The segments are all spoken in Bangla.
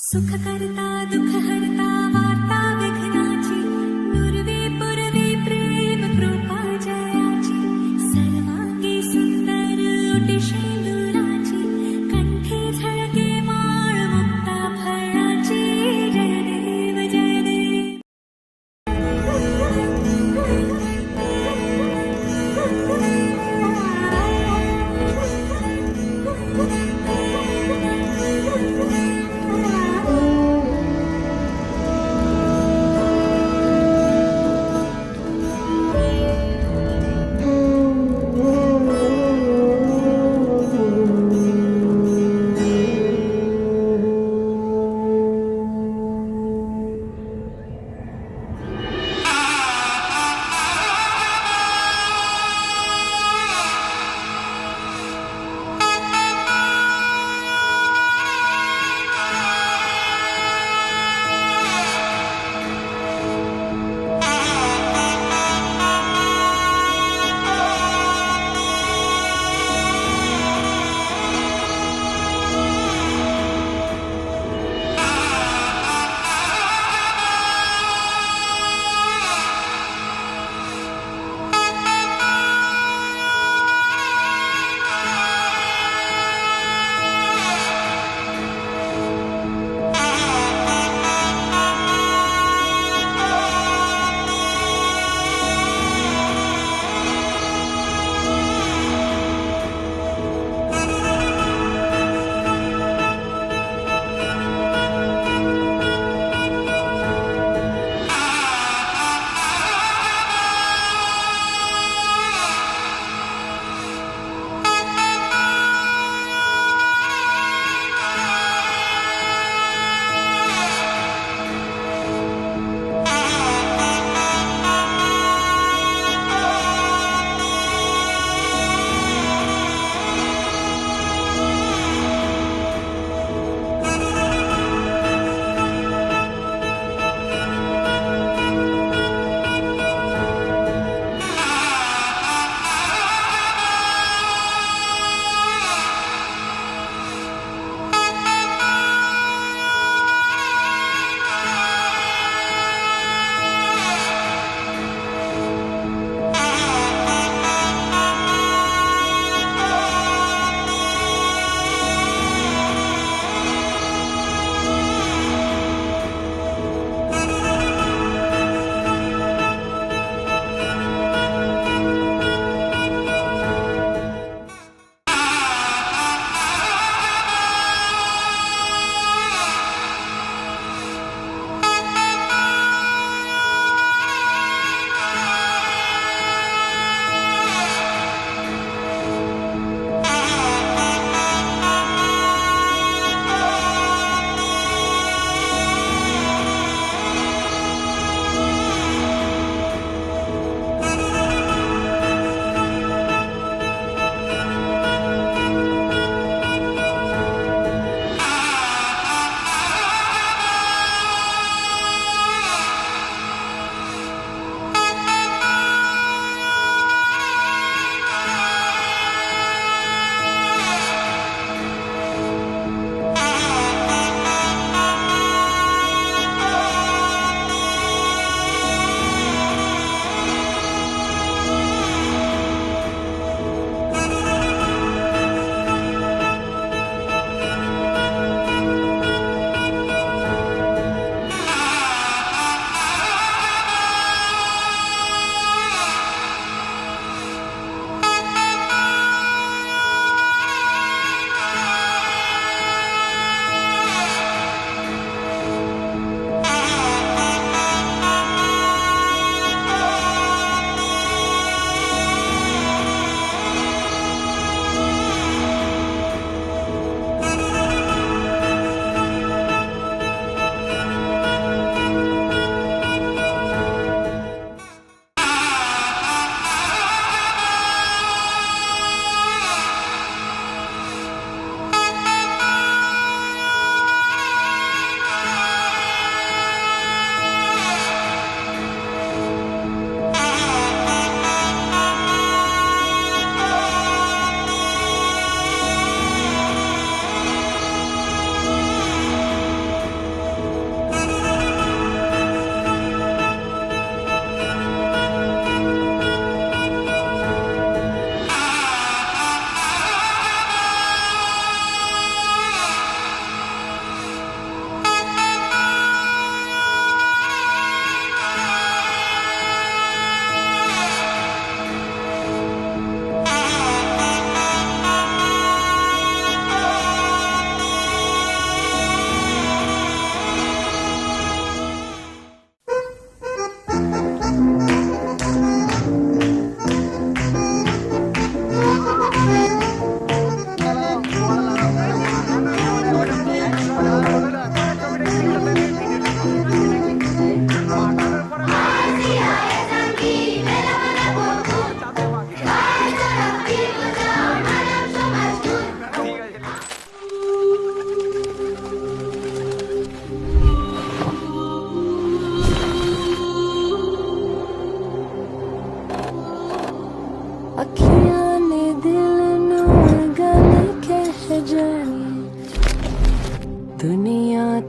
सुख करता दुख हरता वार्ता विघ्नाची नुरवी पुरवी प्रेम कृपा जयाची सर्वांगी सुंदर ओटी शेंदुराची कंठी झळके माळ मुक्ता फळाची जय देव जय देव.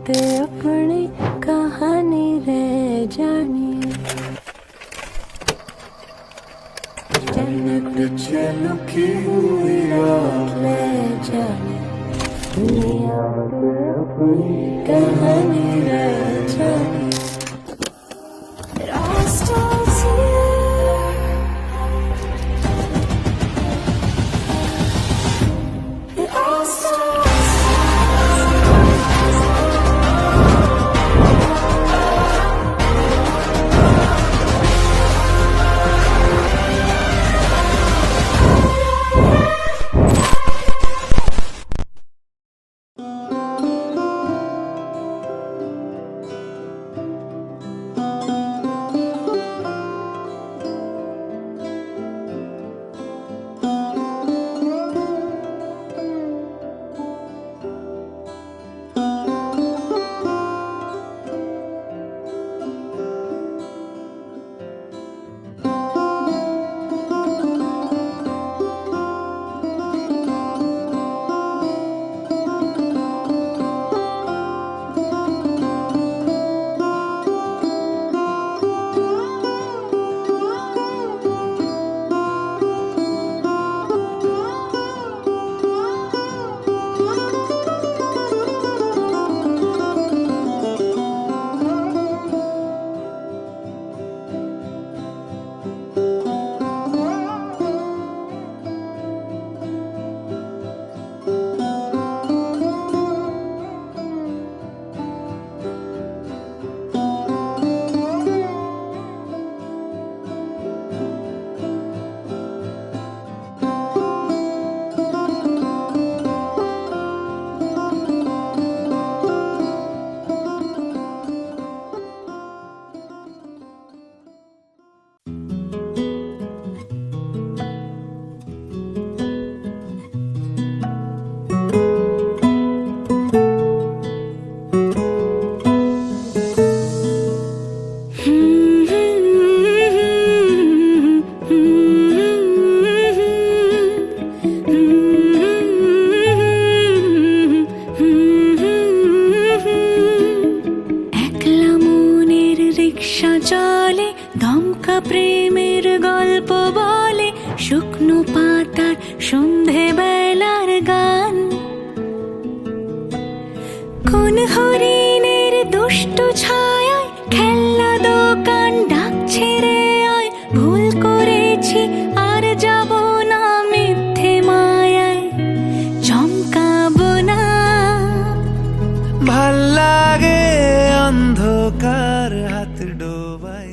ते अपनी कहानी रह जानी जन्नत च लुकी हुई रात ले जानी दुनिया ते अपनी कहानी रह जानी It all starts here It all starts শুকনো পাতার সন্ধে বেলার গান কোন হরিণের দুষ্ট ছায়ায় খেলনা দোকান ডাকছে রে আয় ভুল করেছি আর যাব না মিথ্যে মায়ায় চমকাবো না ভাল লাগে অন্ধকার হাত ডোবাই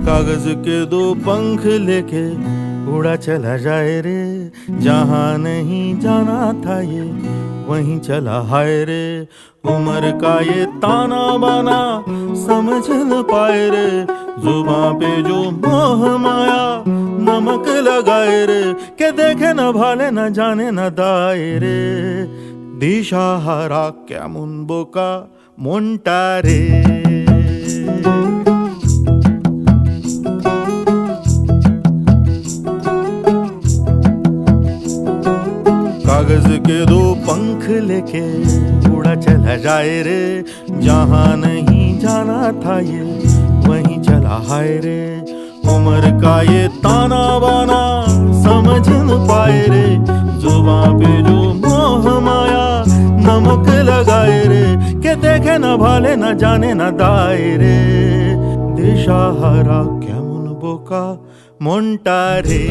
कागज के दो पंख लेके उड़ा चला जाए रे जहाँ नहीं जाना था ये वहीं चला हाय रे उम्र का ये ताना बाना समझ न पाए रे जुबां पे जो मोह माया नमक लगाए रे के देखे न भाले न जाने न दाए रे दिशाहारा केमन बोका मोंटा रे कागज के दो पंख लेके उड़ा चला जाए रे जहाँ नहीं जाना था ये वहीं चला हाय रे उम्र का ये ताना बाना समझ न पाए रे जुबां पे जो मोह माया नमक लगाए रे के देखे न भाले न जाने न दाए रे दिशाहारा केमन बोका मोंटा रे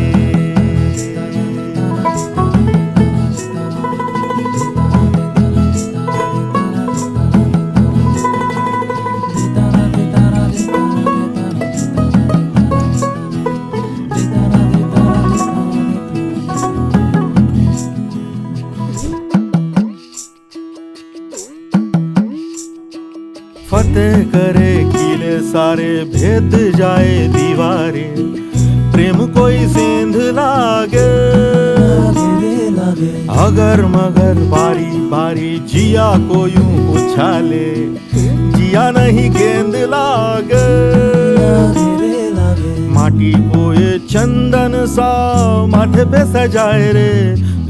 सारे भेद जाए दीवारे, प्रेम कोई सेंध लागे, अगर मगर बारी बारी जिया को यूं उछाले, जिया नहीं गेंद लागे, माटी को ये चंदन सा माथे पे सजाए रे,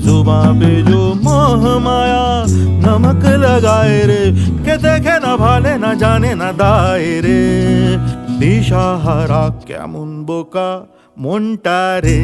जुबां पे जो मोह माया नमक लगाए रे, के देखे न भाले न जाने न दाए रे, दिशाहारा केमन बोका মনটা রে।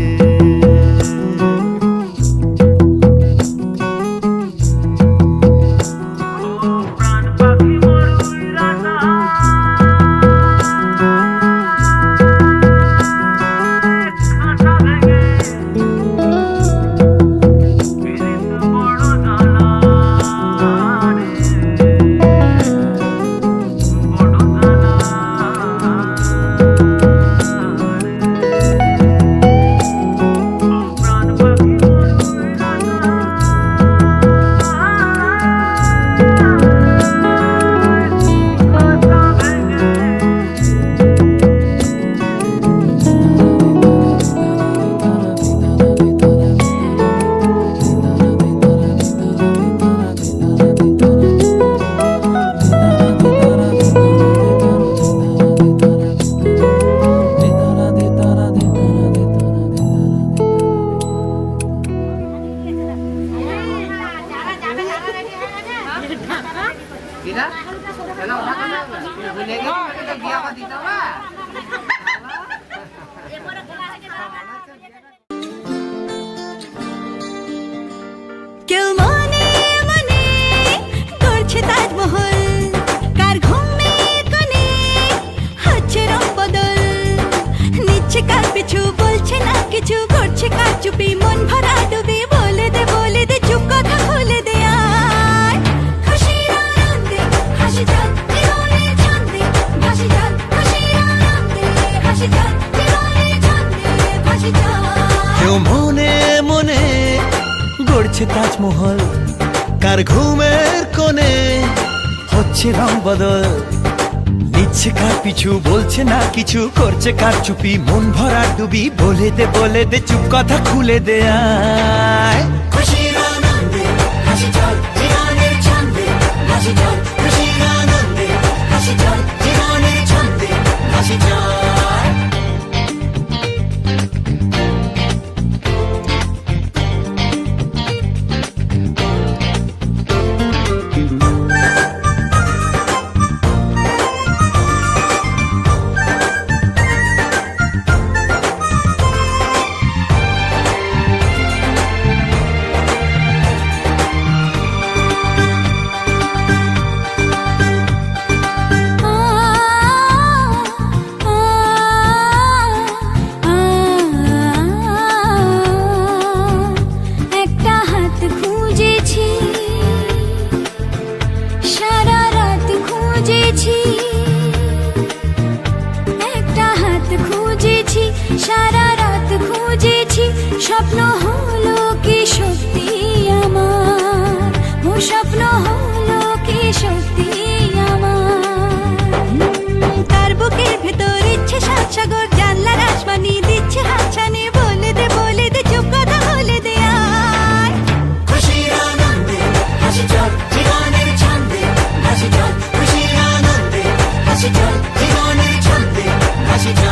কেউ মনে মনে করছে তাজমহল, কার ঘুমের কোণে হচ্ছে রং বদল, নিচ্ছে কার পিছু বলছে না কিছু, করছে কার চুপি মন ভরা ডুবি, বলে দে চুপ কথা খুলে দে আর খুশির আনন্দে হাসি যাক জীবনের ছন্দে ভাসি যাক, খুশির আনন্দে হাসি যাক জীবনের ছন্দে ভাসি যাক। কেউ মনে মনে গড়ছে তাজমহল, কার ঘুমের কোণে হচ্ছে রং বদল, নিচ্ছে কার পিছু বলছে না কিছু, করছে কার চুপি মন ভরা ডুবি, বলে দে চুপ কথা খুলে দে আয় খুশির আনন্দে হাসি চল জীবনের ছন্দে ভাসি চল, খুশির আনন্দে হাসি চল জীবনের ছন্দে ভাসি চল। সারা রাত খুঁজেছি, স্বপ্ন হলো কি সত্যি আমার, ও স্বপ্ন হলো কি সত্যি আমার, তার বুকের ভেতর ইচ্ছে সাত সাগর, জানলার আসমানি দিচ্ছে হাতছানি, বলে দে চুপ কথা বলে দে আয় খুশির আনন্দে হাসি চল জীবনের ছন্দে হাসি চল, খুশির আনন্দে হাসি চল জীবনের ছন্দে হাসি চল।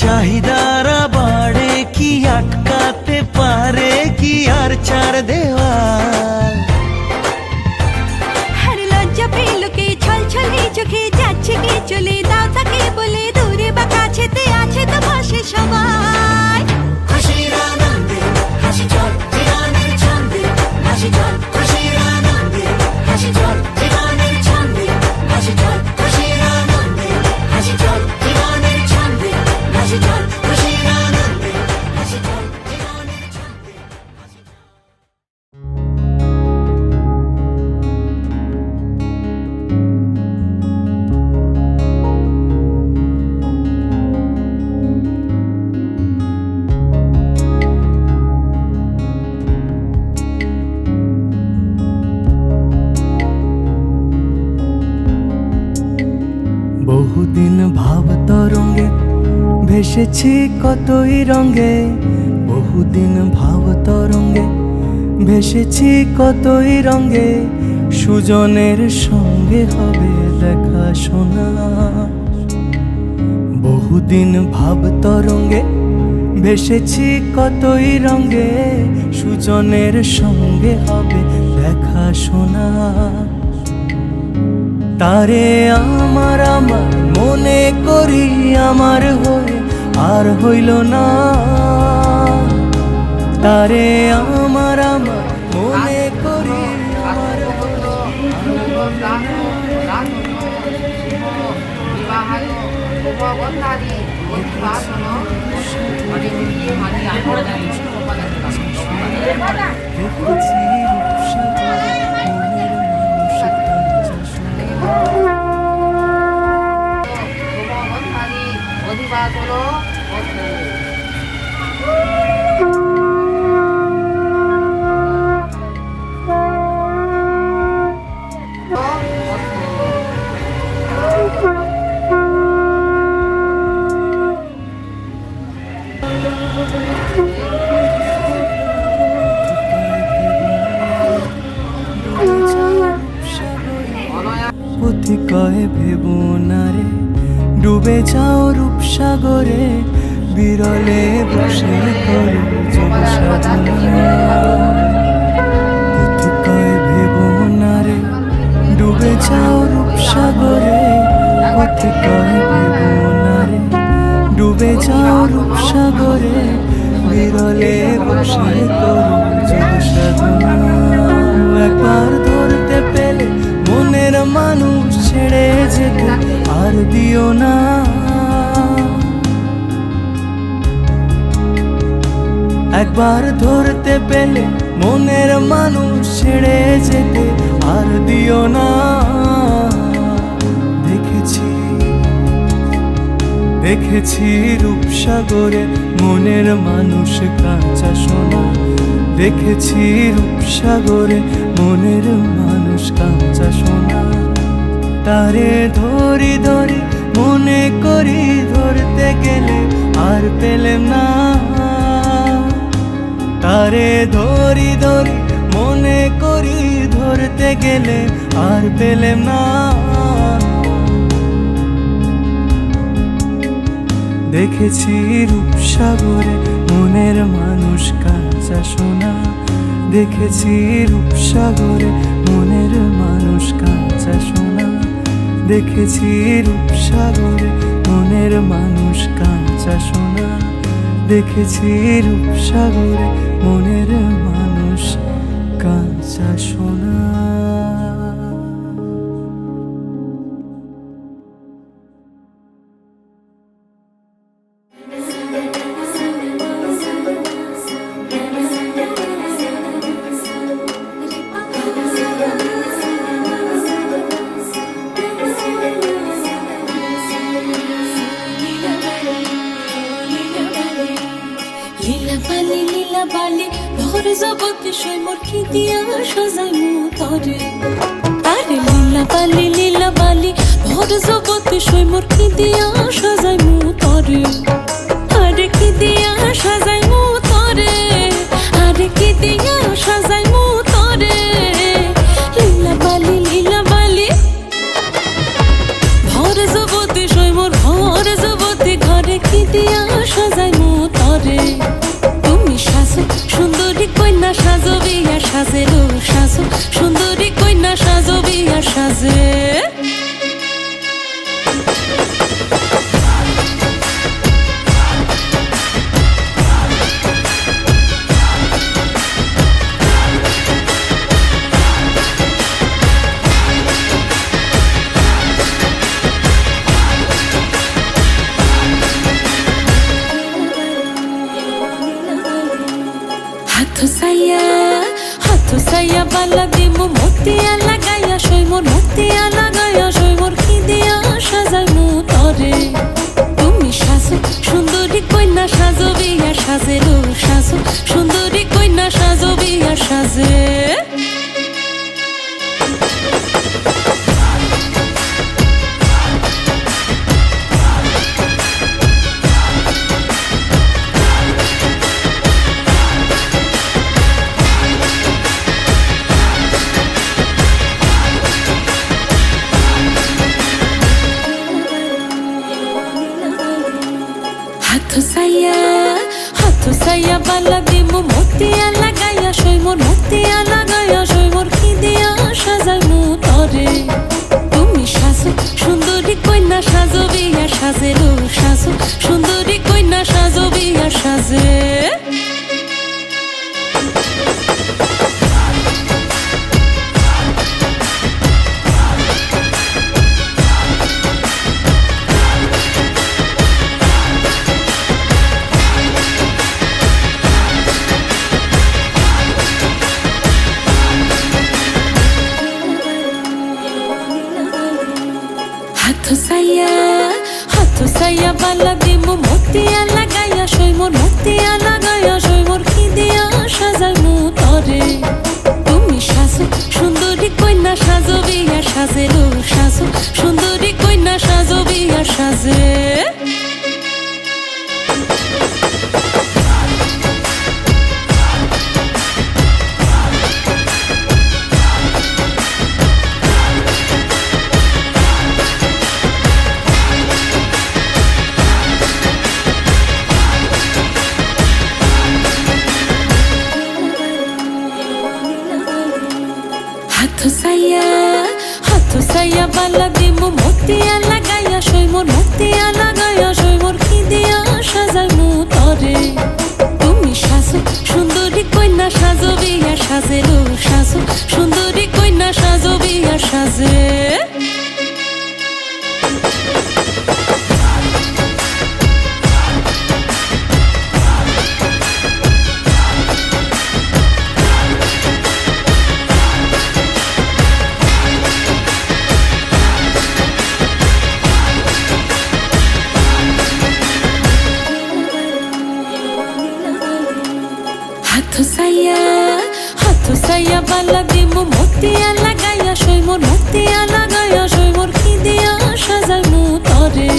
চাহিদারা বাড়ে কি আটকাতে পারে কি আর চার দেওয়াল? আর লজ্জা পেল কে ছল ছলে চোখে যাচ্ছে কে চলে দাও তাকে বলে দূরে বা কাছেতে আছে তো পাশে সবাই। খুশির আনন্দে হাসি চল জীবনের ছন্দে হাসি চল, খুশির আনন্দে হাসি চল জীবনের ছন্দে হাসি চল, খুশির আনন্দে হাসি চল জীবনের ছন্দে হাসি চল, খুশির আনন্দে হাসি চল জীবনের ছন্দে হাসি চল। বহুদিন ভাব তরঙ্গে ভেসেছি কতই রঙে, বহুদিন ভাব তরঙ্গে ভেসেছি কতই রঙে, সুজনের সঙ্গে হবে দেখা শোনা। বহুদিন ভাব তরঙ্গে ভেসেছি কতই রঙে, সুজনের সঙ্গে হবে দেখা শোনা। তারে আমার আমার মনে করি আমার হয়ে আর হইল না, তারে আমার আমার মনে করি আমার পথিকয় ভেবো না রে ডুবে যাও রূপসাগরে, বিরলে বসে করে যোগ সাধনা। পথিকয় ভেবো না রে ডুবে যাও রূপসাগরে, পথিকয় ভেবো না রে ডুবে যাও রূপসাগরে, বিরলে বসে করে যোগ সাধনা। একবার ধরতে পেলে মনের মানুষ ছেড়ে যেতে আর দিও না, একবার ধরতে পেলে মনের মানুষ ছেড়ে যেতে আর দিও না। দেখেছি দেখেছি রূপসাগরে মনের মানুষ কাঁচা সোনা, দেখেছি রূপসাগরে মনের মানুষ কাঁচা সোনা। তারে ধরি ধরি মনে করি ধরতে গেলে আর পেলেম না, তারে ধরি ধরি মনে করি ধরতে গেলে আর পেলেম না। দেখেছি রূপসাগরে মনের মানুষ কাঁচা সোনা, দেখেছি রূপসাগরে মনের মানুষ কাঁচা সোনা, দেখেছি রূপসাগরে মনের মানুষ কাঁচা সোনা, দেখেছি রূপসাগরে মনের মানুষ কাঁচা সোনা। লীলা বালি ভোর জগৎ সই মোর কি দিয়া সাজাই মু তরে, আরে লীলা বালি ভোর জগৎ সই মোর কি দিয়া সাজাই মু তরে, আরে কি দিয়া সাজাই মু তরে, আরে কি দিয়া সাজাই মু তরে। লীলা বালি ভোর জগৎ সই মোর ভোর জগৎ ঘরে কি দিয়া সাজাইমু তরে তুমি সাজো সুন্দরী কন্যা সাজো বিয়া সাজেলো সাজো সুন্দরী কন্যা সাজো বিয়া সাজে হাতো সাইয়া বালা দিমু মতিয়া লাগাইয়া সইমোর মতিয়া লাগাইয়া সইমোর কি দিয়া সাজাইমু তরে তুমি সাজো সুন্দরী কন্যা সাজো বিয়া সাজেলো সাজো সুন্দরী কন্যা সাজো বিয়া সাজে হাতো সাইয়া বালা দিমু মতিয়া লাগাইয়া সইমোর মতিয়া লাগাইয়া সইমোর কি দিয়া সাজাইমু তরে তুমি সাজো সুন্দরী কন্যা সাজো বিয়া সাজেলো সাজো সুন্দরী কন্যা সাজো বিয়া সাজে হাতো সাইয়া বালা দিমু মতিয়া লাগাইয়া সইমোর মতিয়া লাগাইয়া সইমোর কি দিয়া সাজাইমু তরে তুমি সাজো সুন্দরী কন্যা সাজো বিয়া সাজেলো সাজো সুন্দরী কন্যা সাজো বিয়া সাজে হাতো সাইয়া বালা দিমু মতিয়া লাগাইয়া সইমোর মতিয়া লাগাইয়া সইমোর কি দিয়া সাজাইমু তরে তুমি সাজো সুন্দরী কন্যা সাজো বিয়া সাজেলো সাজো সুন্দরী কন্যা সাজো বিয়া সাজে হাতো সাইয়া বালা দিমু মতিয়া লাগাইয়া সইমোর মতিয়া লাগাইয়া সইমোর কি দিয়া সাজাইমু তরে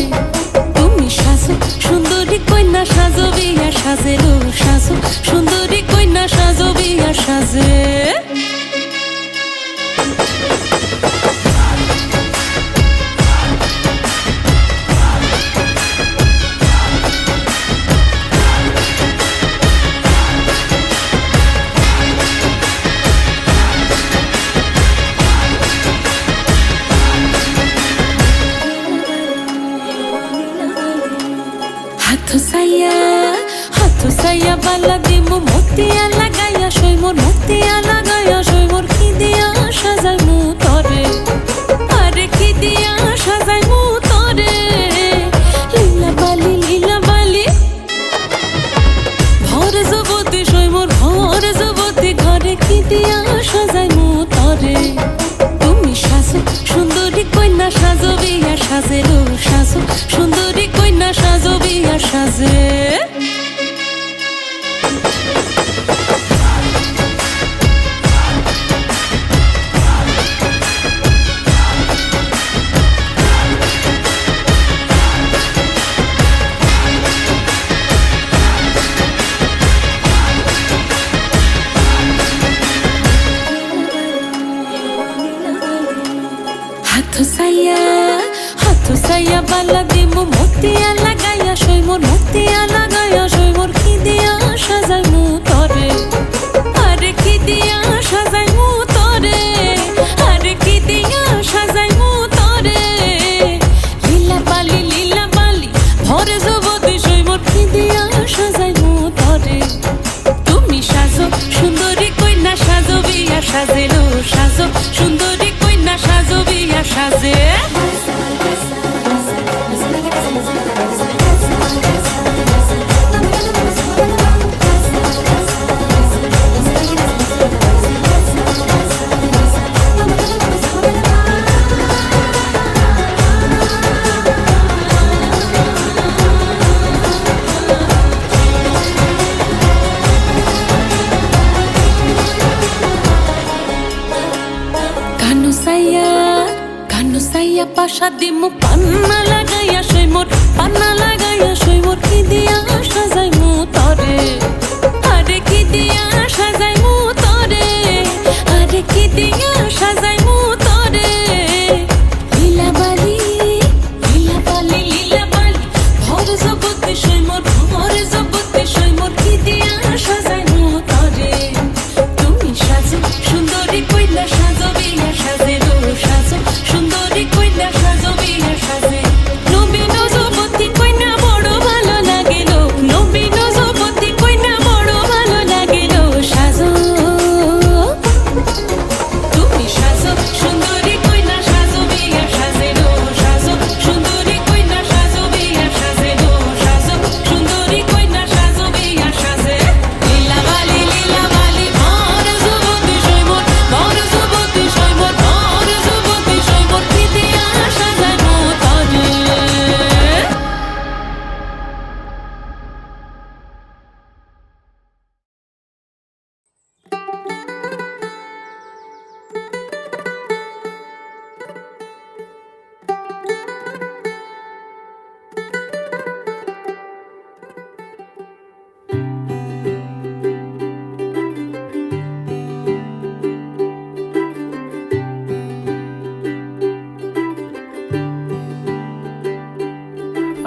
তুমি সাজো সুন্দরী কন্যা সাজো বিয়া সাজেলো সাজো সুন্দরী কন্যা সাজো বিয়া সাজে হাতো সাইয়া বালা দিমু মতিয়া লাগাইয়া সইমোর মতিয়া লাগাইয়া সইমোর কি দিয়া সাজাইমু তরে আরে কি দিয়া সাজাইমু তরে লীলা বালি ভর জগতে সইমোর ভর জগতে ঘরে কি দিয়া সাজাইমু তরে তুমি সাজো সুন্দরী কন্যা সাজো বিয়া সাজেলো সাজো সুন্দরী কন্যা সাজো বিয়া সাজে হাতো সাইয়া বালা দিমু মতিয়া লাগাইয়া সইমোর দিয়া লাগাইয়া সইমর কি দিয়া সাজাইমু তরে আরে কি দিয়া সাজাইমু তরে আরে কি দিয়া সাজাইমু তরে লীলা বালি ভরে যুবতী সইমর কি দিয়া সাজাইমু তরে তুমি সাজো সুন্দরী কইনা সাজো বিয়া সাজেলো সাজো সুন্দরী কইনা সাজো বিয়া সাজে কানু সাইয়া পাশা দিমু পান্না লাগাইয়া সইমর কি দিয়া সাজাইমু তরে আরে কি দিয়া সাজাইমু তরে আরে কি দিয়া সাজাইমু তরে লীলা বালি ভরে যুবতী সইমর কি দিয়া সাজাইমু তরে তুমি সাজো সুন্দরী কইলা সাজো বিয়া সাজেলো সাজো সুন্দরী কইলা সাজো বিয়া সাজে নবীন যুবতী কইনা বড় ভালো লাগিলো নবীন যুবতী কইনা বড় ভালো লাগিলো সাজো তুমি সাজো সুন্দরী কইনা সাজো বিয়া সাজেলো সাজো সুন্দরী কইনা সাজো বিয়া সাজেলো সাজো সুন্দরী কইনা সাজো বিয়া সাজে লীলা বালি ভরে যুবতী সইমর ভরে যুবতী সইমর ভরে যুবতী সইমর কি দিয়া সাজাইমু তরে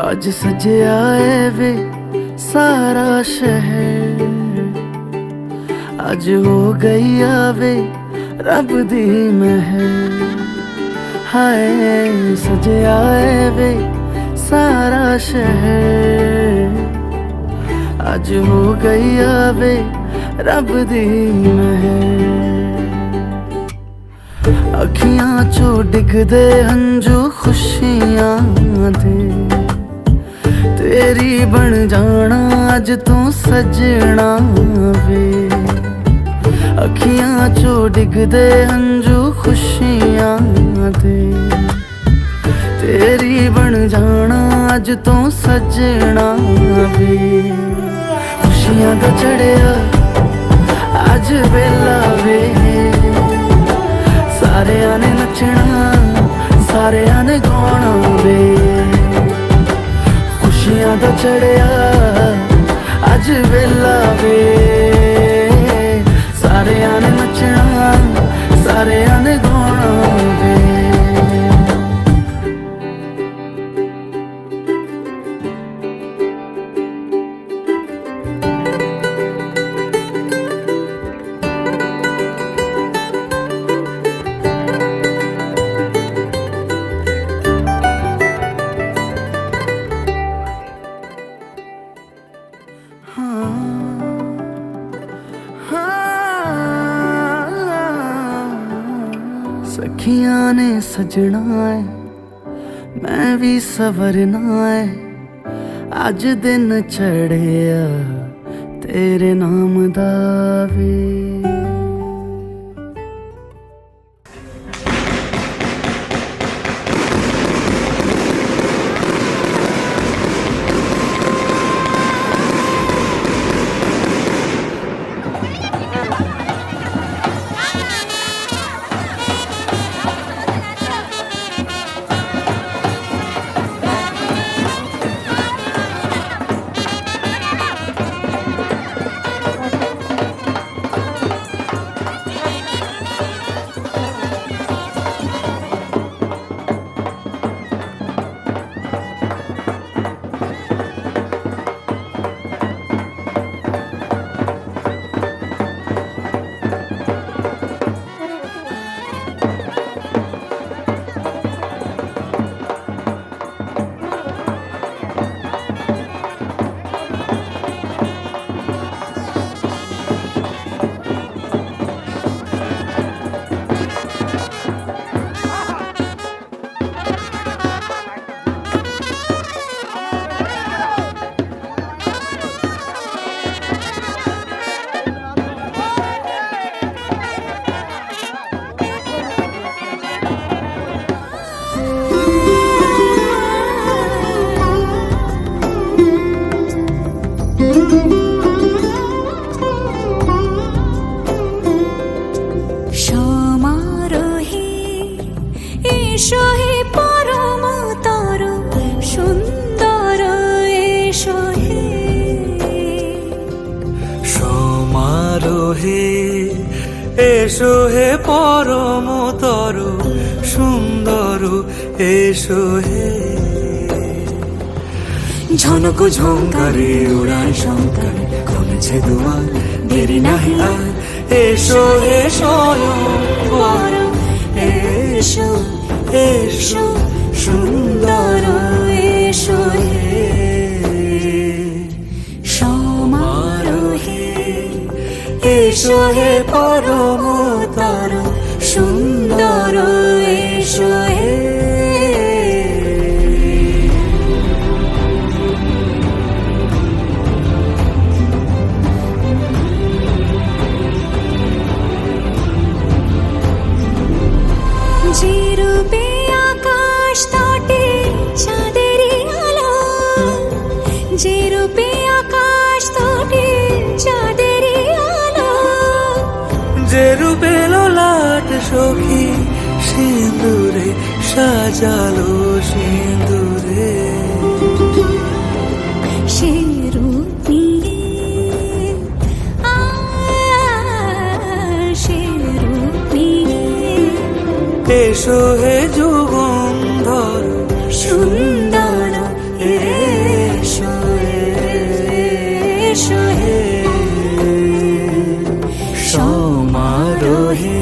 आज सजया है वे सारा शहर आज हो गई आवे रब दी महर हाय सजया है वे सारा शहर आज हो गई आवे रब दी महर अखियां चो डिगदे हंजू खुशियां दे तेरी बन जाना अज तू सजना वे अखियां चो डिगदे हंजू खुशियां दे तेरी बन जाना अज तू सजना वे खुशियां दा चढ़िया अज वेला वे सारे ने नचना सारे ने गाना वे खुशियां दा चढ़िया अज वेला वे सारे ने नचना सारे ने गाना वे सखियां ने सजना है मैं भी सवरना है अज दिन चढ़िया तेरे नाम दा वे হে এসো হে পরমতর সুন্দর এসো হে ঝনক ঝঙ্কারে উড়ান শঙ্কর কমেছে দুয়ার দেরি নাহি আর এসো হে স্বয়ং বর এসো এসো সুন্দর এসো হে সমারোহে এসো হে পরমতর সুন্দর এসো হে যে রূপে আকাশ তটে চাঁদেরই আলো, যে রূপে আকাশ তটে চাঁদেরই আলো, যে রূপে ললাট সখী সিঁদুরে সাজালো সিঁদুরে সে রূপ নিয়ে সে রূপ নিয়ে এসো হে যুগন্ধর সুন্দর এসো এসো হে সমারোহে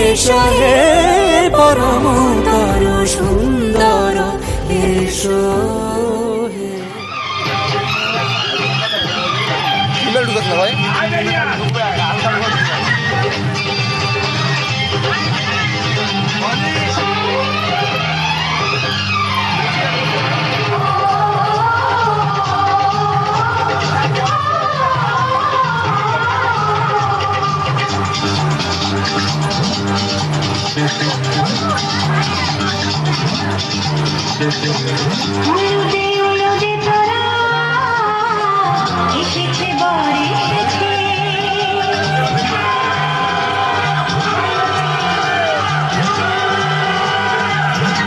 এসো হে পরমতর সুন্দর এসো হে উলুদে উলুদে তোরা এসেছে বর এসেছে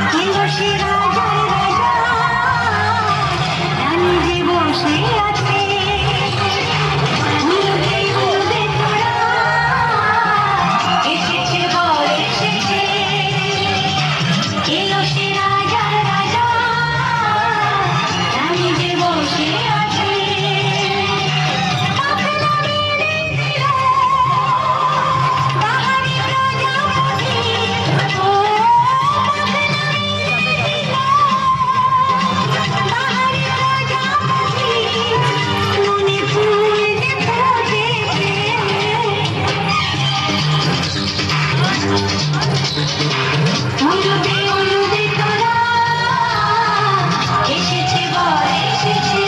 এলো সে রাজার রাজা রানী যে বসে আছে উলুদে উলুদে তোরা এসেছে বর এসেছে এলো সে রাজার রাজা রানী যে বসে আছে পাখনা মেলে দিল বাহারি প্রজাপতি ও পাখনা মেলে দিল বাহারি প্রজাপতি মনে ফুল যে ফুটেছে উলুদে উলুদে তোরা এসেছে বর এসেছে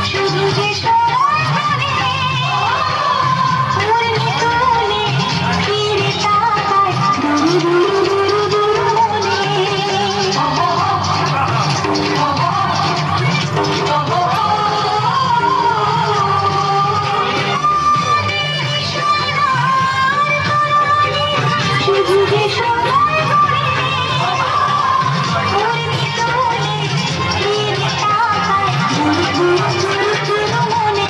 শুধু যে সোনারে উড়নি তোলে ফিরে তাকায় দুরু দুরু দুরু দুরু মনে শুধু যে সোনারে উড়নি তোলে ফিরে তাকায় দুরু দুরু দুরু মনে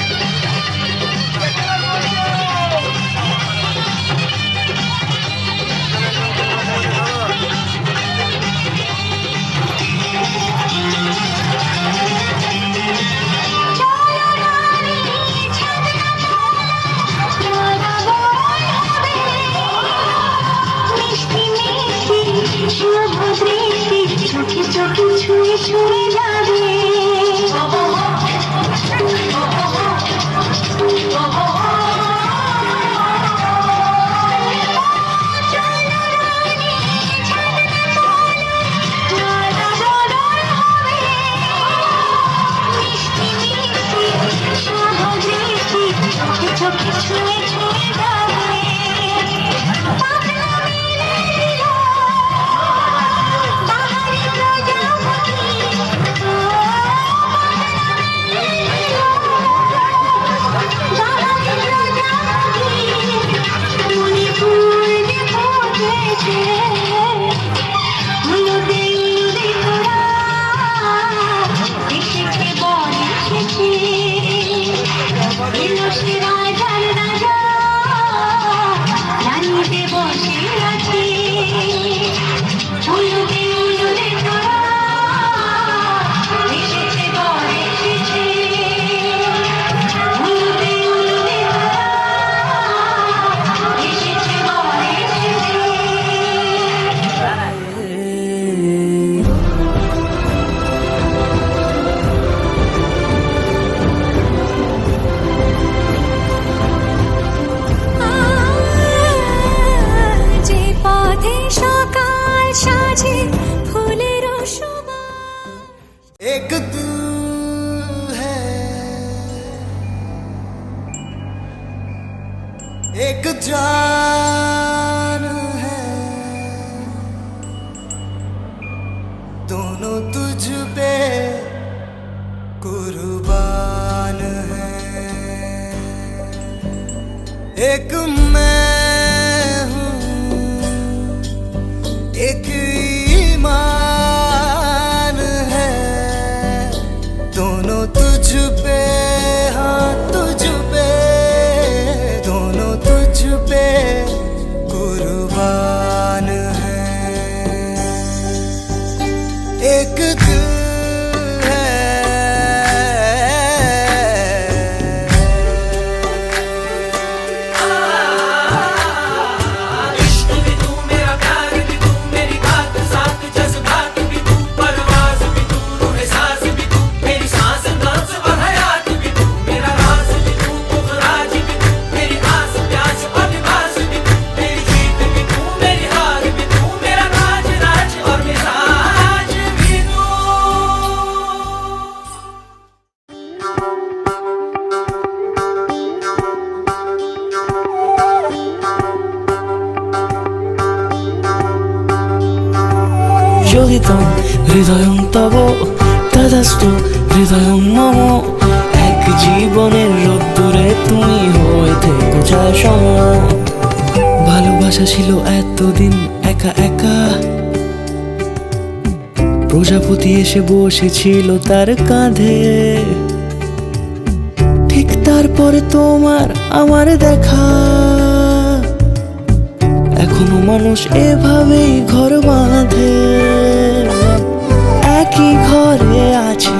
চলো রানী ছাদনা বড় হবে মিষ্টি মিষ্টি শুভ দৃষ্টি চোখে চোখে ছুঁয়ে ছুঁয়ে যাবে एक जान है, दोनों तुझ पे कुर्बान है। एक मैं हूँ, एक ईमान है, दोनों तुझ पे, हाँ तुझ पे, दोनों तुझ पे कुर्बान है। एक दिल है, इश्क भी तू, मेरा प्यार भी तू, मेरी बात साथ जज्बात भी तू, परवाज़ भी तू, रूह सांस भी तू, मेरी सांस नाच और हयात भी तू, मेरा राज भी तू, पुखराज भी तू, मेरी आस प्यास और लिबास भी तू, मेरी जीत भी तू, मेरी हार भी तू, मेरा राज राज और मिजाज भी तू। Joditon হৃদয়ং তব তদাস্তু হৃদয়ং মম এক জীবনের রোদ্দুরে তুমি হয়ে থেকো যায় সম ভালোবাসা ছিল এতদিন একা একা প্রজাপতি এসে বসেছিল তার কাঁধে ঠিক তারপরে তোমার আমার দেখা এখনো মানুষ এভাবেই ঘর বাঁধে একই ঘরে আছে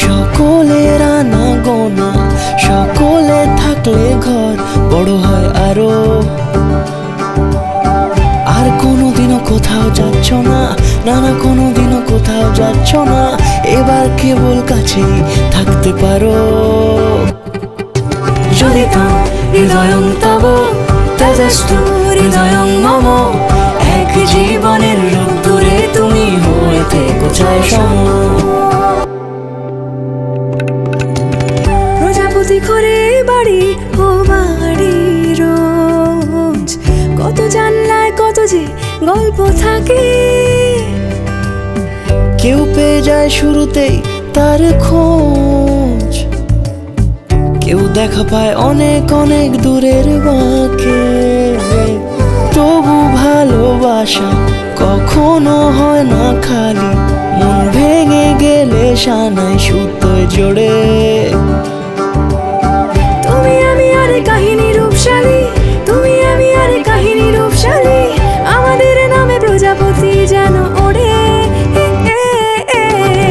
সকলের আনা গোনা সকলে থাকলে ঘর বড় হয় আরো আর কোনোদিনও কোথাও যাচ্ছ না না না কোনোদিনও কোথাও যাচ্ছ না এবার কেবল কাছেই থাকতে পারো যদি তো হৃদয়ং তব তেজস্তু হৃদয়ং মম এক জীবনের রোদ্দুরে তুমি হয়ে থেকো চায় সম প্রজাপতি ঘরে বাড়ি ও বাড়ি রোজ কত জানলায় কত যে গল্প থাকে কেউ পেয়ে যায় শুরুতেই তার খোঁজ কেউ দেখা পায় অনেক অনেক দূরের বাঁকে তবু ভালোবাসা কখনো হয় না খালি মন ভেঙে গেলে সানাই সুতোয় জোড়ে তুমি আমি আরে কাহিনী রূপশালী তুমি আমি আরে কাহিনী রূপশালী আমাদের নামে প্রজাপতি যেন ওড়ে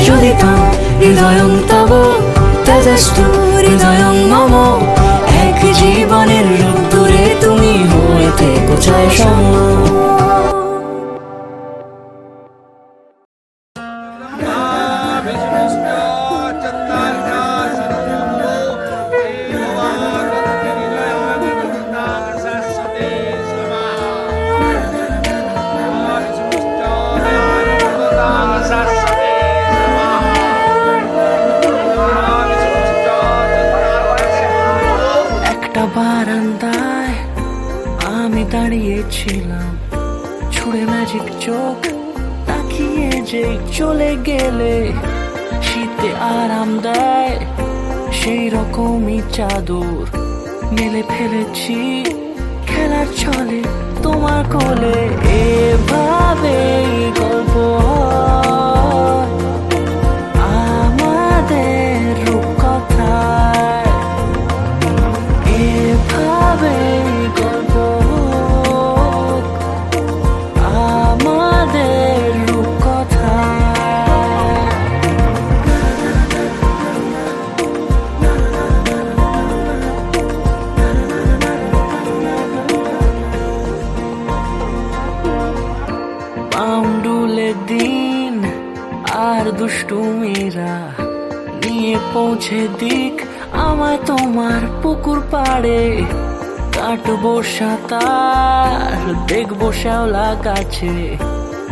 যদি তো হৃদয়ং তব তেজস্তু হৃদয়ং মম এক জীবনের রোদ্দুরে তুমি হয়ে থেকো চায় সম একটা বারান্দায় আমি দাঁড়িয়েছিলাম ছুড়ে ম্যাজিক চোখ তাকিয়ে যে চলে গেলে শীতে আরাম দেয় সেই রকমই চাদর মেলে ফেলেছি খেলার ছলে তোমার কোলে এভাবেই গল্প হয় আমাদের রূপকথায় এভাবেই গল্প হোক আমাদের রূপকথায় পাউন্ডুলে দিন আর দুষ্টুমিরা নিয়ে পৌঁছে দিক আমায় তোমার পুকুর পাড়ে কাটবো সাঁতার দেখবো শ্যাওলা গাছে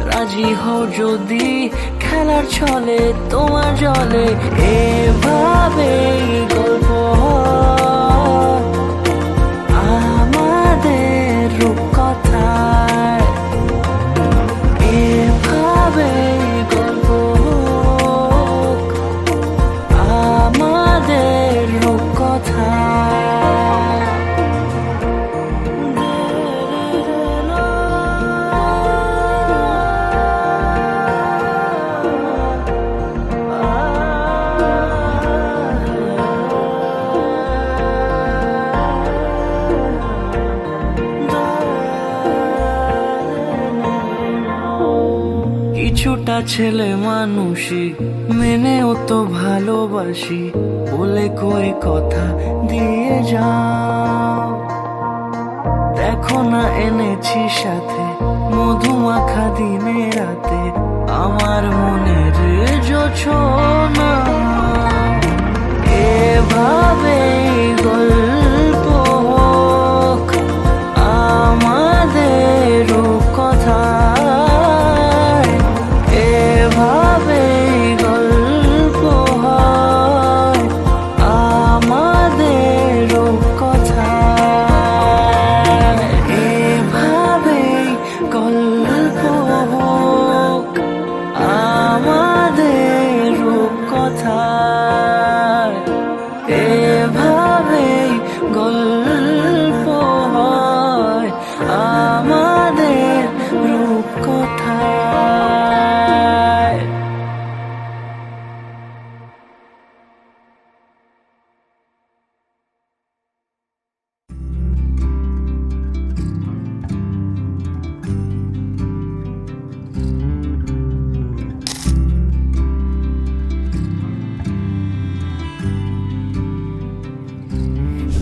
রাজি হও যদি খেলার ছলে তোমার জলে এভাবেই গল্প হয় আমাদের ছেলে মানুষই মেনেও তো ভালোবাসি বলে কয়ে কথা দিয়ে যাও। দেখো না এনেছি সাথে মধুমাখা দিনে রাতে আমার মনের জোছনা। এভাবে গল্প হোক আমাদের কথায়, এভাবে গল্প হয় আমাদের কথায়, এভাবে গল্প হোক আমাদের কথায়, এভাবে গল্প হয় আমাদের রূপকথায়।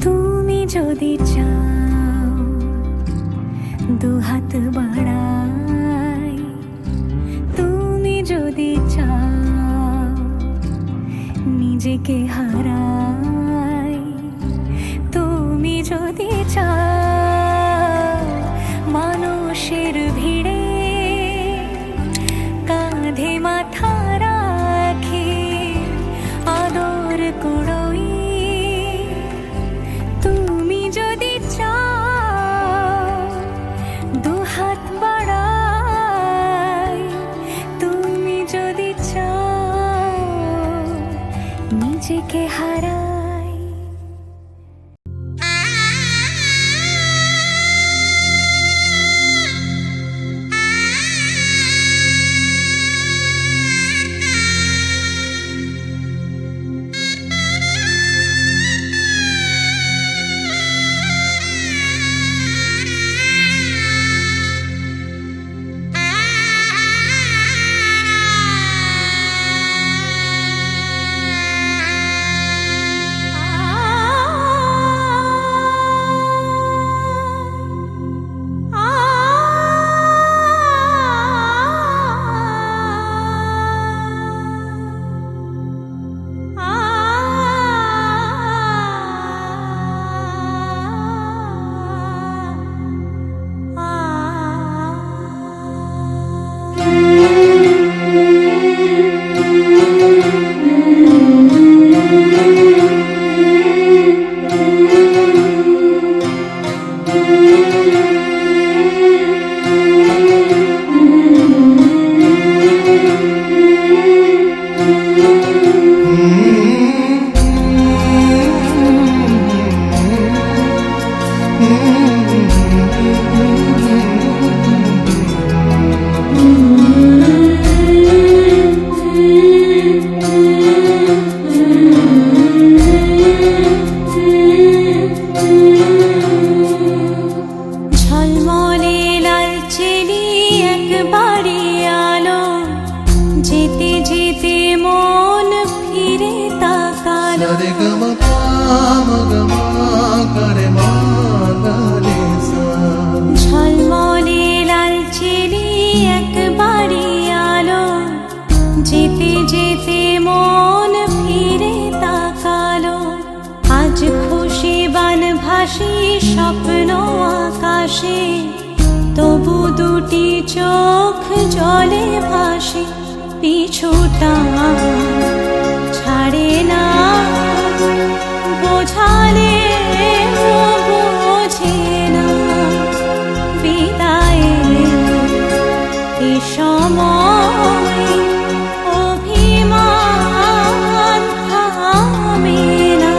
তুমি যদি চাও দুহাত বাড়াই, তুমি যদি চাও নিজেকে হারাই, তুমি যদি চাও মানুষের ভিড়ে কাঁধে মাথা রাখি আদর কুড়োই, তুমি যদি চাও দুহাত বাড়াই, তুমি যদি চাও নিজেকে হারাই। ঝলমলে লাল চেলি একবারে আলো, যেতে যেতে মন ফিরে তাকালো। ঝলমলে লাল চেলি একবারে আলো, যেতে যেতে মন ফিরে তাকালো। আজ খুশি বান ভাসি স্বপ্ন আকাশে, তবু দুটি চোখ জলে ভাসে। পিছুটা ছাড়ে না বোঝালে বোঝে না, বিদায়ের এ সময় অভিমান থামে না।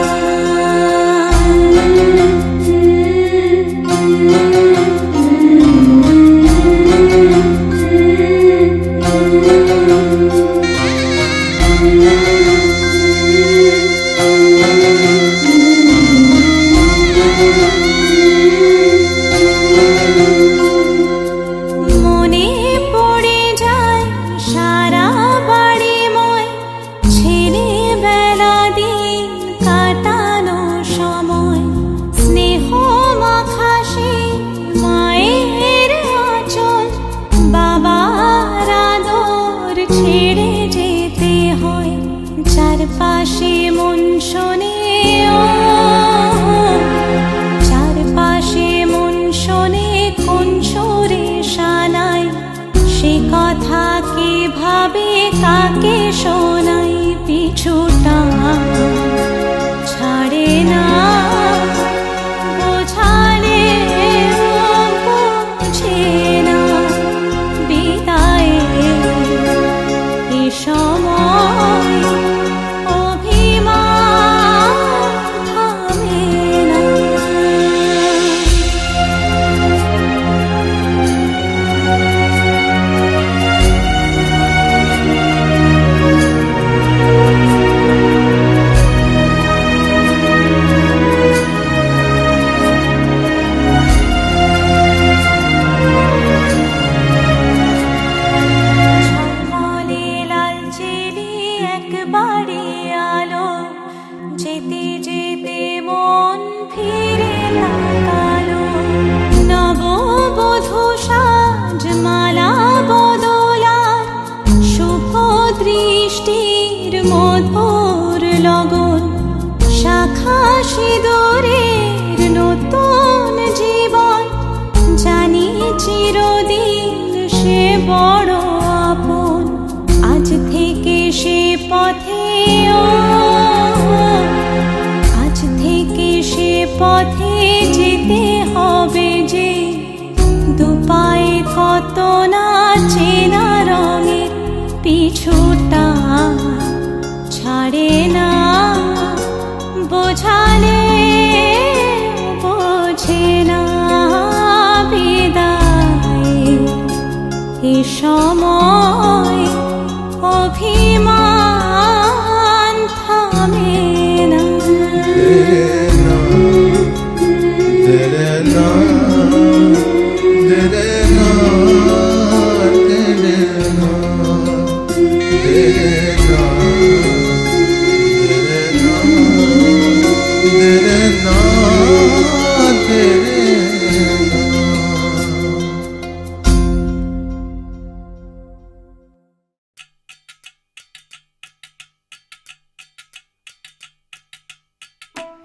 না বোঝালে বোঝে না বিদায়ে এ সময় অভিমান থামে না। ঝলমলে লালচেলি একবারে আলো যেতে যেতে মন ফিরে তাকালো নববধূ সাজমালা বদলায় শুভ দৃষ্টির মধুর লগন শাখা সিঁদুরের নতুন জীবন জানি চিরদিন সে বড় আপন আজ থেকে সে পথে আজ থেকে সে পথে যেতে হবে যে দুপায়ে কত না চেনা রঙের পিছুটা ছাড়ে না বোঝালে বোঝে না বিদায় এ সময় অভিমান থামে না।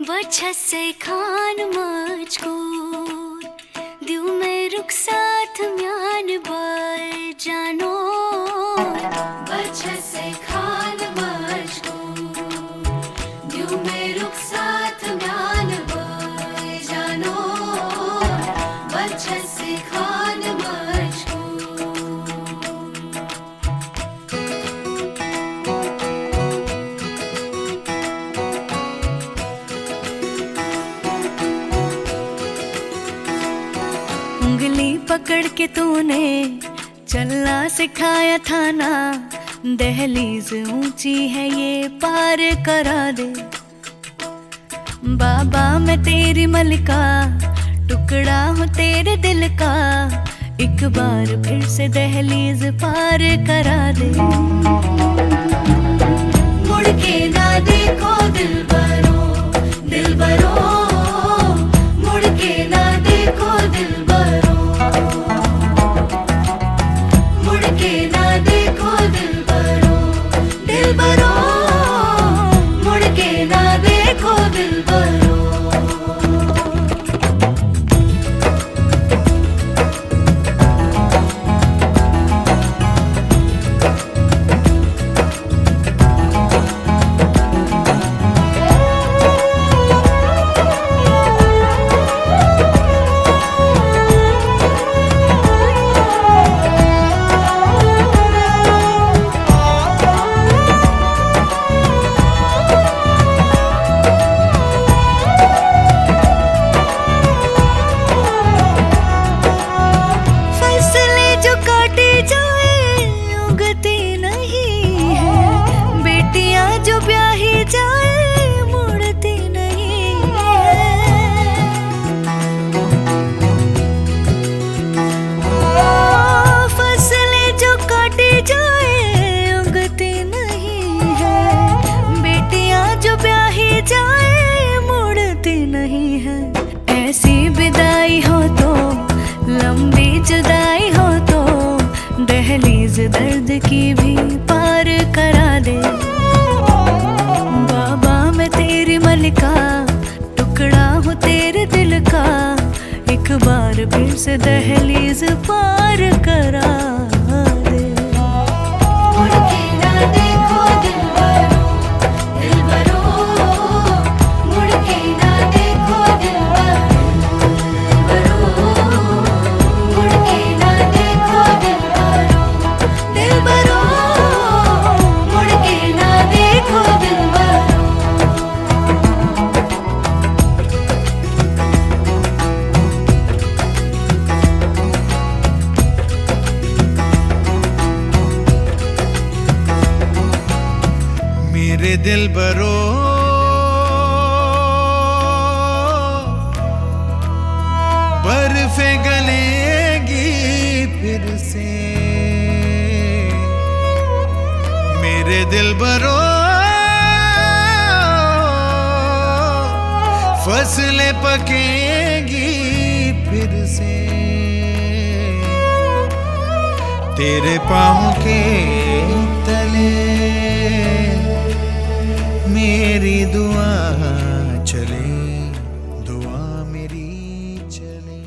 वजह से खान मजकूर दिल में रुख साथ म्यान बर जानो वजह से खान मजकूर दिल में रुख साथ म्यान बर जानो वजह से खान मजकूर उंगली पकड़ के तूने चलना सिखाया था ना दहलीज ऊंची है ये पार करा दे बाबा मैं तेरी मलिका टुकड़ा हूँ तेरे दिल का एक बार फिर से दहलीज पार करा दे मुड़ के ना देखो दिलबरो दिलबरो मुड़ के ना देखो दिलबरो मुड़ के ना देखो दिलबरो दिलबरो मुड़ के ना देखो दिलबरो दहलीज दर्द की भी पार करा दे बाबा मैं तेरी मलिका टुकड़ा हूँ तेरे दिल का एक बार फिर से दहलीज पार करा दे मुड़ के ना देखो दिलबरो दिलबरो मुड़ के दिलबरो बर्फे गलेगी फिर से मेरे दिलबरो फसलें पकेगी फिर से तेरे पाँव के तले मेरी दुआ चले दुआ मेरी चले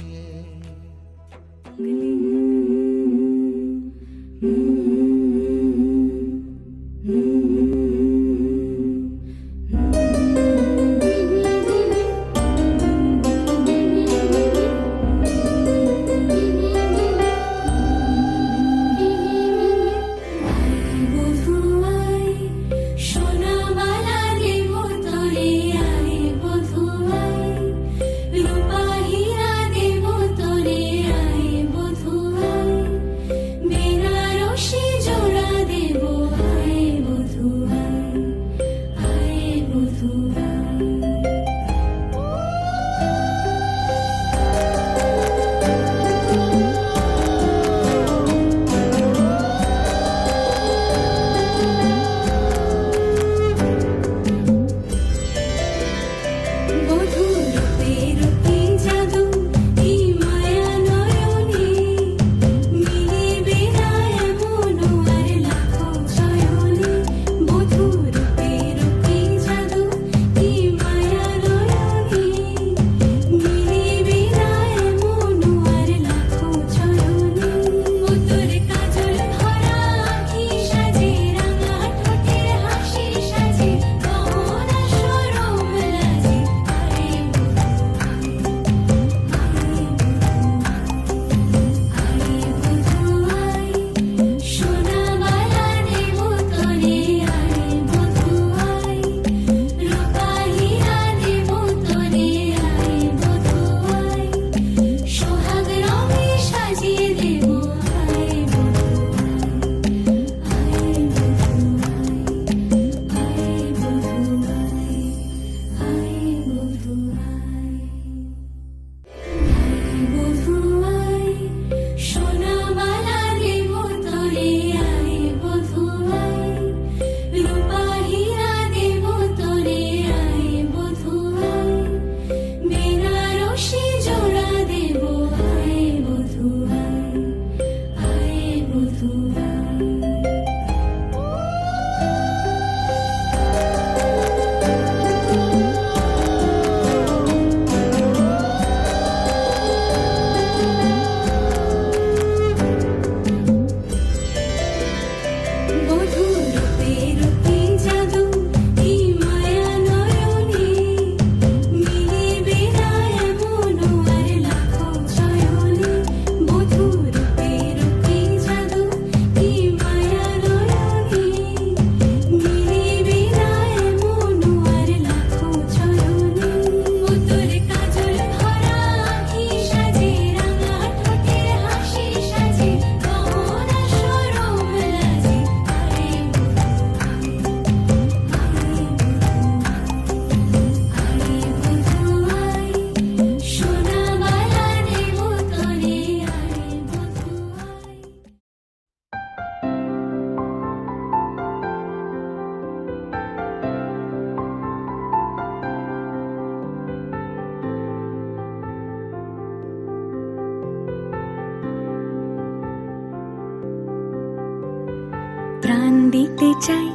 প্রাণ দিতে চাই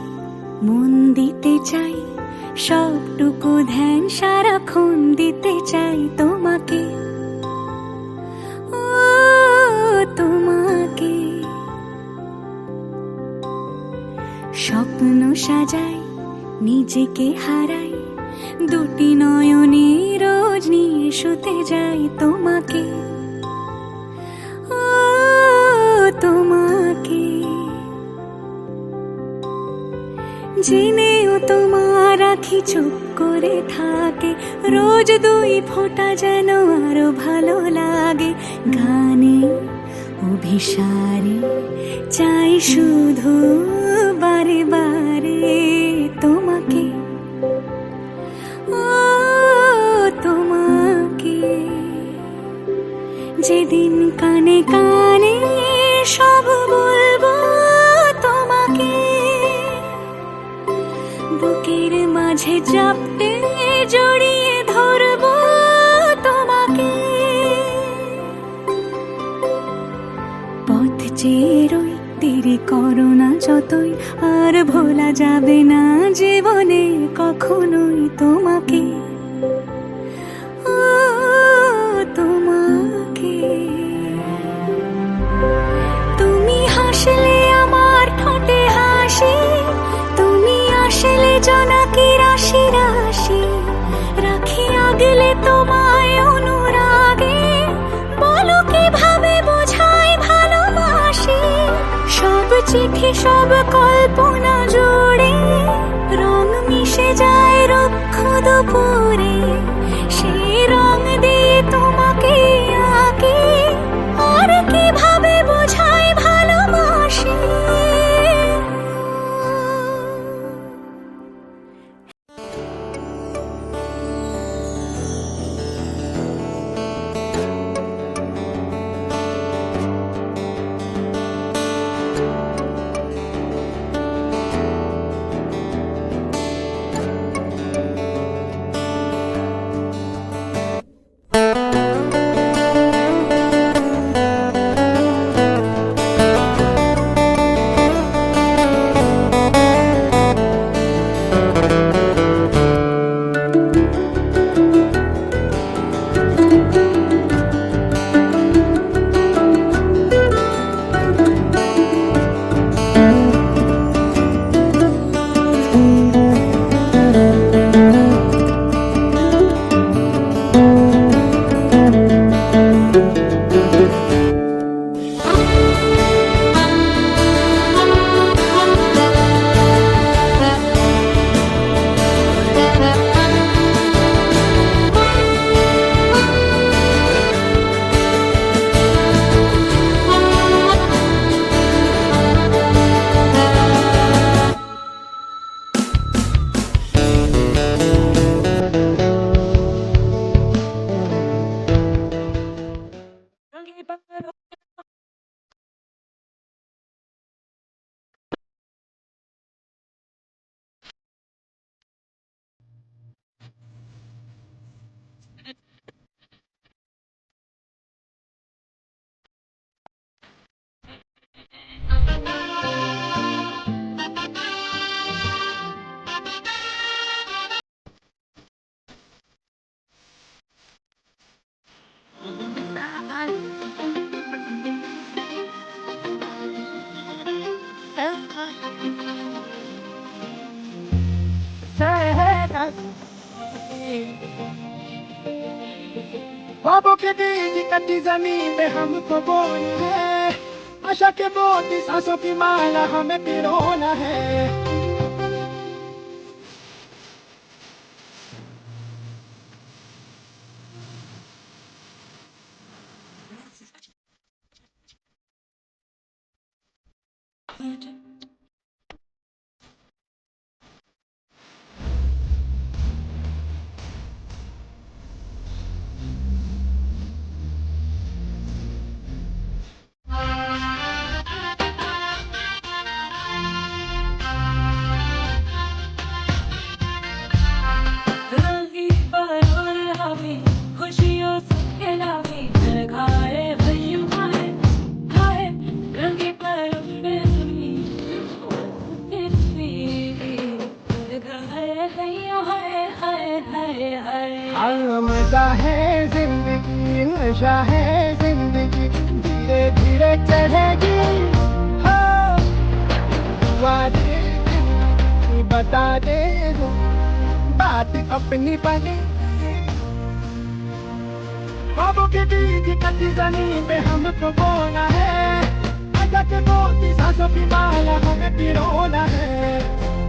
মন দিতে চাই সবটুকু ধ্যান সারাক্ষণ দিতে চাই তোমাকে ও তোমাকে স্বপ্ন সাজাই নিজেকে হারাই দুটি নয়নে রোজ নিয়ে শুতে যাই তোমাকে ও তোমাকে জেনেও তোমার আখি চুপ করে থাকে রোজ দুই ফোঁটা যেন আরো ভালো লাগে গানে অভিসারে চাই শুধু বারে বারে তোমাকে, ও তোমাকে। যেদিন কানে কানে সব বলবো তোমাকে, বুকের মাঝে চাপতে জড়িয়ে ধরবো তোমাকে। পথ চেয়ে রই, দেরি করো না যতই, আর ভোলা যাবে না জীবনে কখনোই তোমাকে, ও তোমাকে। তুমি হাসলে আমার ঠোঁটে হাসি, তুমি আসলে জোনাকি রাশি রাশি, রাখি আগলে তোমায় অনুরাগে, বলো কিভাবে বোঝাই ভালোবাসি। সব চিঠি সব কল্পনা জুড়ে রং মিশে যায় রুক্ষ দুপুরে, সেই রং দিয়ে তোমাকে আঁকি, আর কিভাবে বোঝাই ভালোবাসি। ख्वाबों के बीच कटी जमीन में हमको बोना है, आशा के मोती सांसों की माला हमें पिरोना है। रंगी बरौर हवी खुशियों से खिलावी, खाए भैया खाए खाए, रंगी बरौर हवी खाए भैया हाय हाय हाय हाय। मजा है जिंदगी, नशा है जिंदगी, धीरे धीरे चढ़ेगी हो। वादे जिंदगी बता दे दो, बात अपनी बनी। ख्वाबों के बीच कटी जमीन पे हमको बोना है, आशा के मोती सांसों की माला हमें पिरोना है।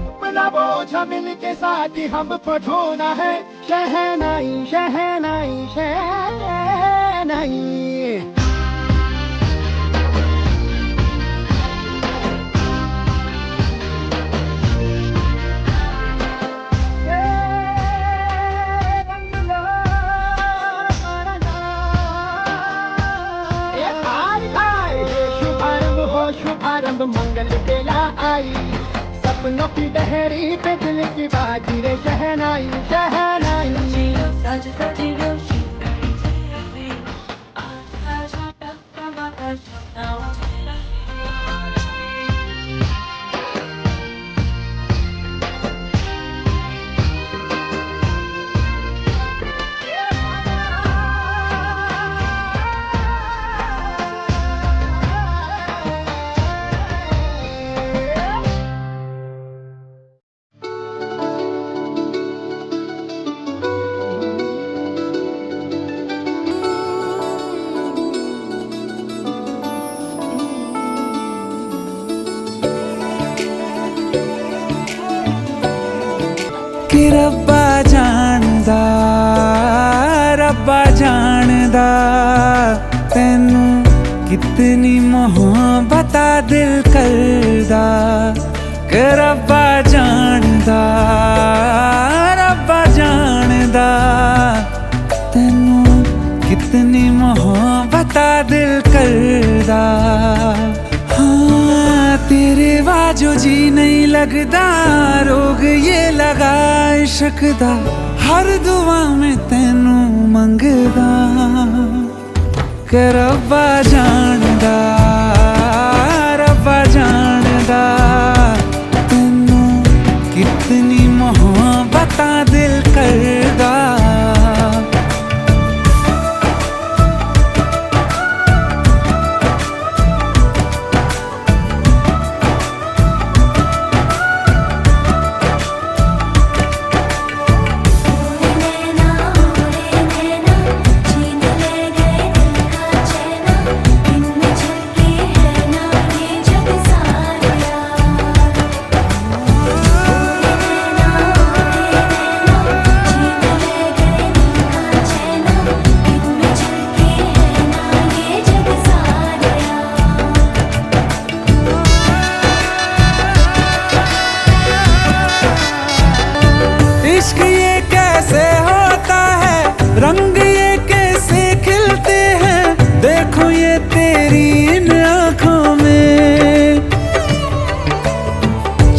अपना बोझ मिल के साथ ही हमको ढोना है, शहनाई शहनाई शहनाई। अब मंगल बेला आई, सपनों की डहरी पे दिल की बाजी रे शहनाई शहनाई। कि रब्बा जानदा तैनू कितनी मोहब्बत दिल करदा। कि रब्बा जानदा तैनू कितनी मोहब्बत दिल करदा। हाँ तेरे बाजो जी नहीं लगदा, रोग ये लगा इश्क दा, हर दुआ में तैनू मंगदा। कि रब्बा जानदा तैनू कितनी मोहब्बत दिल करदा। रंग ये कैसे खिलते हैं, देखो ये तेरी इन आँखों में।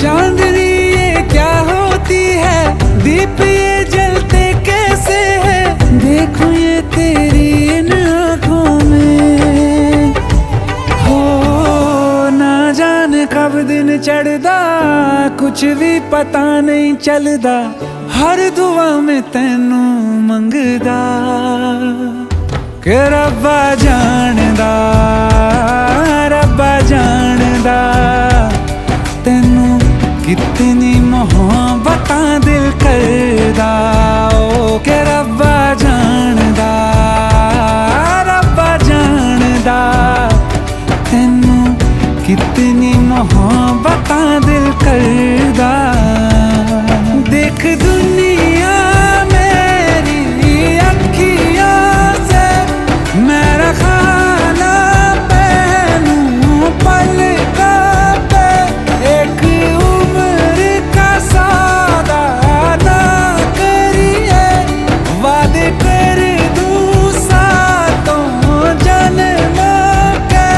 चांदनी ये क्या होती है, दीप ये जलते कैसे हैं, देखो ये तेरी इन आँखों में। हो ना जाने कब दिन चढ़दा, कुछ भी पता नहीं चलदा, हर दुआ में तैनू मंगदा। कि रब्बा जानदा तैनू कितनी मोहब्बत दिल करदा। ओ कि रब्बा जानदा तैनू कितनी मोहब्बत दिल करदा। देख दुनिया मेरी अखियों से, मेरा खाना पहनूं पलकों पे, एक उम्र का सौदा ना करिए, वादे कर दूं सातों जन्मों के।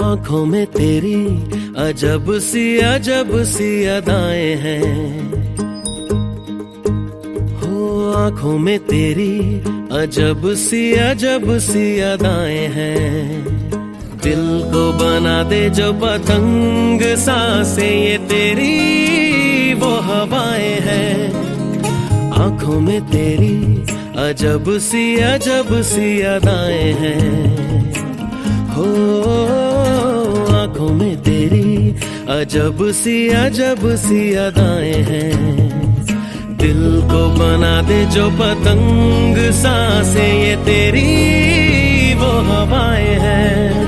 आँखों में तेरी अजब सी अदाएं हैं, हो आँखों में तेरी अजब सी अदाएं हैं। दिल को बना दे जो पतंग सांसें, ये तेरी वो हवाएं हैं। आँखों में तेरी अजब सी अदाएं हैं, हो आँखों में तेरी अजब सी अदाएं हैं। दिल को बना दे जो पतंग सांसें, ये तेरी वो हवाएं हैं।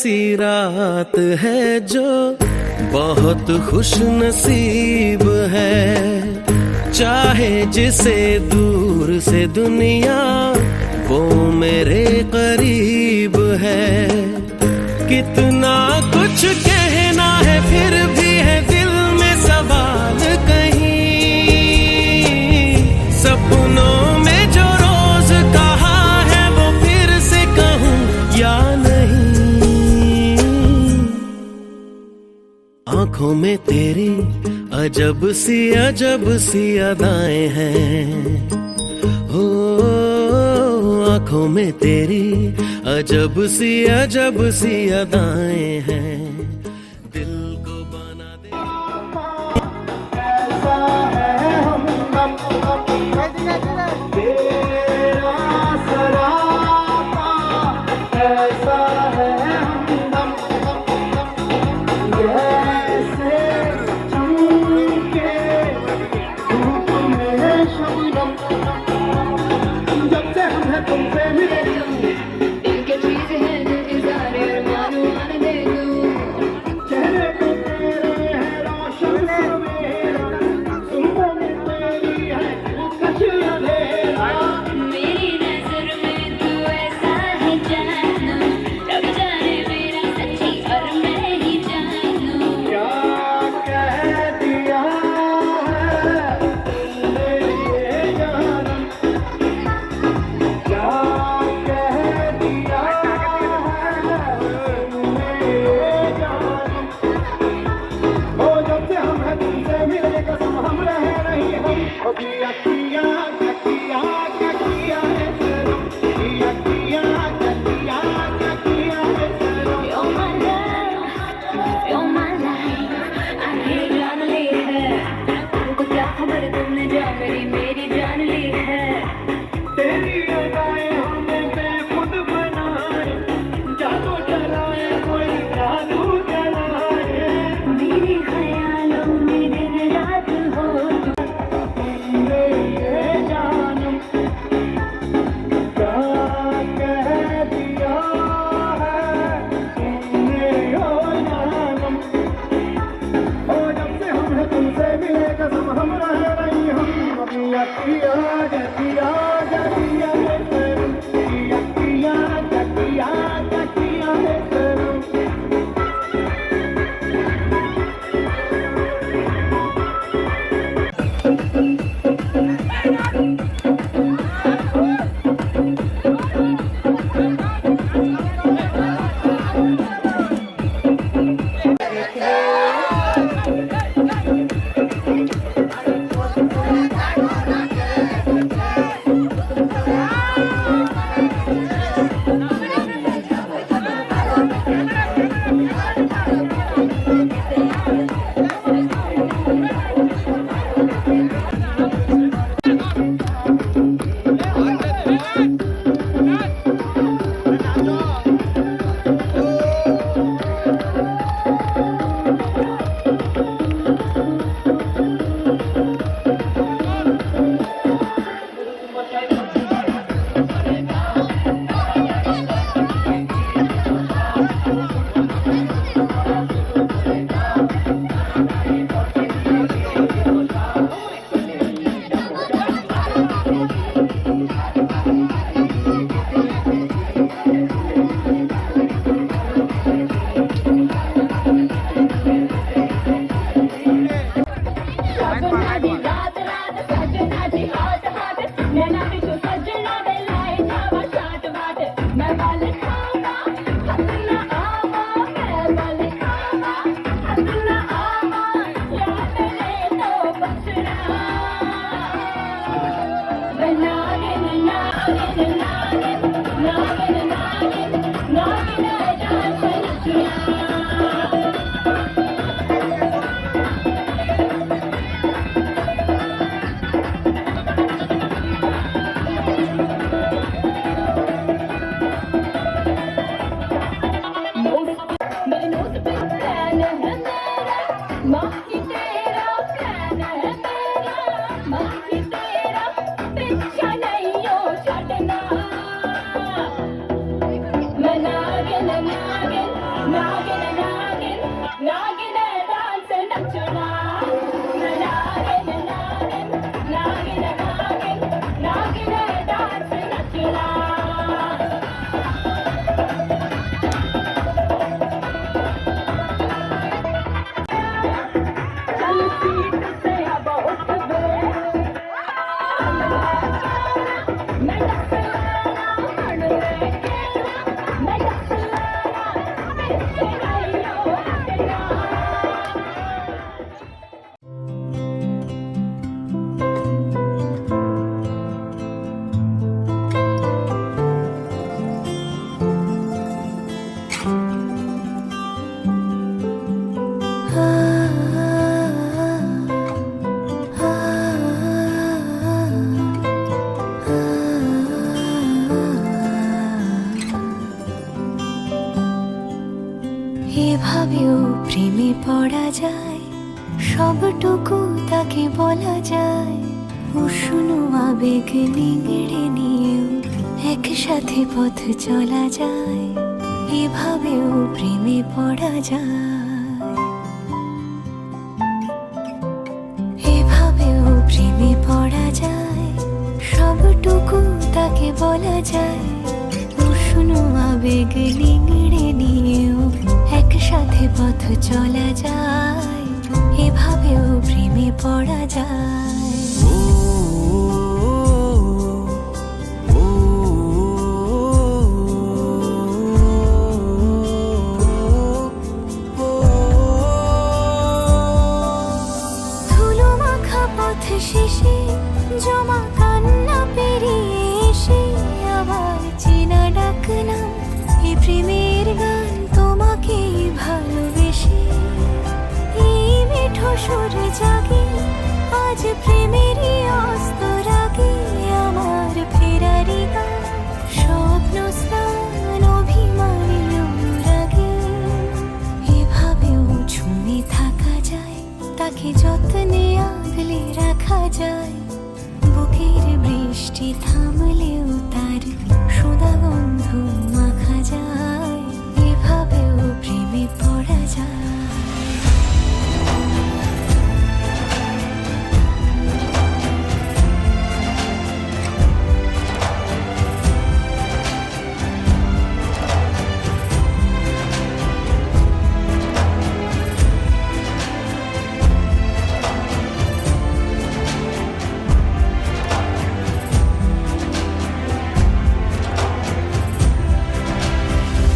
ऐसी रात है जो बहुत खुश नसीब है, चाहे जिसे दूर से दुनिया वो मेरे करीब है। कितना कुछ कहना है फिर भी है दिल में सवाल कहीं, सपनों में जो रोज कहा है वो फिर से कहूँ या नहीं। आंखों में तेरी अजब सी अदाएं हैं, हो आंखों में तेरी अजब सी अदाएं हैं, दिल को बना दे। পড়া যায়, সবটুকু তাকে বলা যায়। উষ্ণ আবেগ নিংড়ে নিয়েও একসাথে পথ চলা যায়, এভাবেও প্রেমে পড়া যায়, এভাবেও প্রেমে পড়া যায়, সবটুকু তাকে বলা যায়। উষ্ণ আবেগ নিংড়ে নিয়েও একসাথে পথ চলা যায়, এভাবেও প্রেমে পড়া যায়। ধুলো মাখা পথ শেষে জমা কান্না পেরিয়ে এসে আবার চেনা ডাকলাম এই প্রেমের গান তোমাকেই ভালোবেসে। এই মিঠো সুর জাগে আজ প্রেমেরই অস্ত রাগে, আমার ফেরারি গান স্বপ্ন স্নান অভিমানী অনুরাগে। এভাবেও ঝুমে থাকা যায়, তাকে যত্নে আগলে রাখা যায়, বুকের বৃষ্টি থামলেও তার সুধা গন্ধ মাখা যায়, এভাবেও প্রেমে পড়া যায়।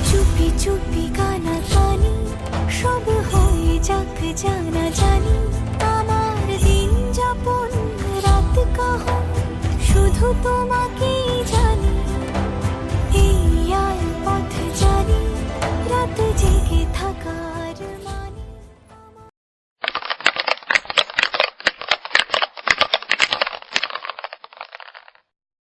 চুপি চুপি কানা কানি সব হয়ে যাক জানা জানি, আমার দিন যাপন রাত কাহন শুধু তোমাকে